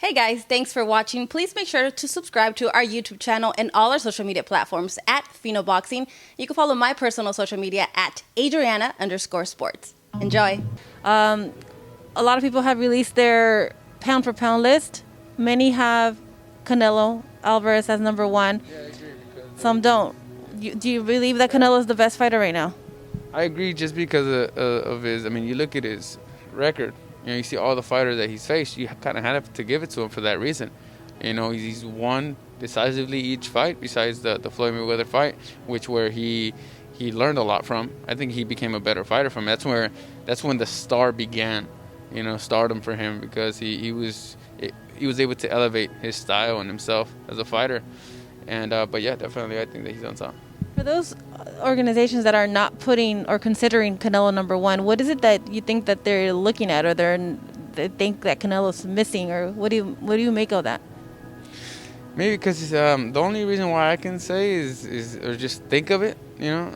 Hey guys, thanks for watching. Please make sure to subscribe to our YouTube channel and all our social media platforms at Fino Boxing. You can follow my personal social media at Adriana_sports. Enjoy. A lot of people have released their pound for pound list. Many have Canelo Alvarez as number one. Yeah, I agree. Some don't. Do you believe that Canelo is the best fighter right now? I agree just because of his, I mean, you look at his record. You know, you see all the fighters that he's faced. You kind of had to give it to him for that reason. You know, he's won decisively each fight besides the Floyd Mayweather fight, where he learned a lot from. I think he became a better fighter from. That's when the star began. You know, stardom for him, because he was able to elevate his style and himself as a fighter. And but yeah, definitely I think that he's on top. For those organizations that are not putting or considering Canelo number one, what is it that you think that they're looking at, or they think that Canelo's missing, or what do you make of that? Maybe because the only reason why I can say is or just think of it, you know,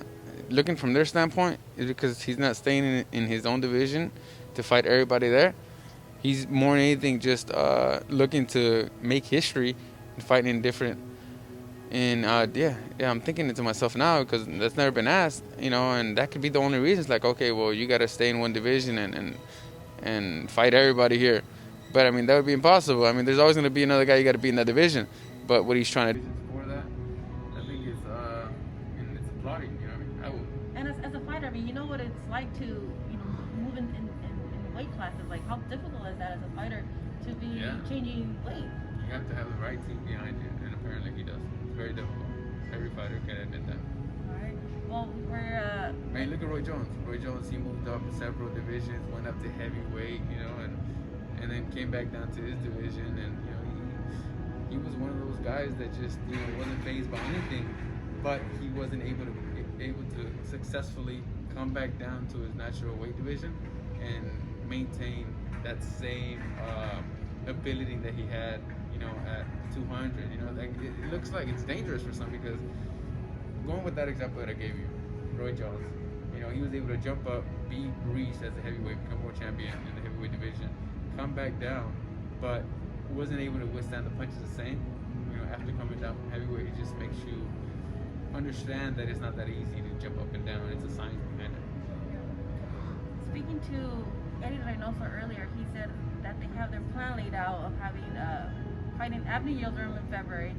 looking from their standpoint, is because he's not staying in his own division to fight everybody there. He's more than anything just looking to make history and fighting in different. And yeah, I'm thinking it to myself now because that's never been asked, you know, and that could be the only reason. It's like, okay, well, you got to stay in one division and fight everybody here. But I mean, that would be impossible. I mean, there's always going to be another guy you got to be in that division. But what he's trying to do for that, I think it's applauding. You know what I mean? And as a fighter, I mean, you know what it's like to move in weight classes. Like, how difficult is that as a fighter to be changing weight? You have to have the right team behind you, and apparently he does. It's very difficult. Every fighter can admit that. All right. Well, man, look at Roy Jones. Roy Jones, he moved up several divisions, went up to heavyweight, you know, and then came back down to his division, and you know, he was one of those guys that just wasn't fazed by anything, but he wasn't able to successfully come back down to his natural weight division and maintain that same ability that he had, at 200. Like it looks like it's dangerous for some, because going with that example that I gave you, Roy Jones, he was able to jump up, beat Reese as a heavyweight, become world champion in the heavyweight division, come back down, but wasn't able to withstand the punches the same. After coming down from heavyweight, it just makes you understand that it's not that easy to jump up and down. It's a science behind it. Speaking to Eddie Reynoso earlier, he said that they have their plan laid out of having fighting Abner Yildirim in February,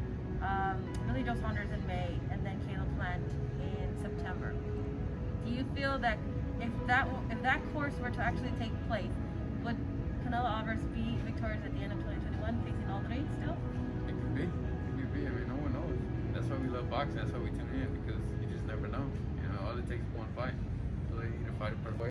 Billy Joe Saunders in May, and then Caleb Plant in September. Do you feel that if that course were to actually take place, would Canelo Alvarez be victorious at the end of 2021, facing all three still? It could be. I mean, no one knows. That's why we love boxing. That's why we tune in, because you just never know. All it takes is one fight. So you need to fight it per fight.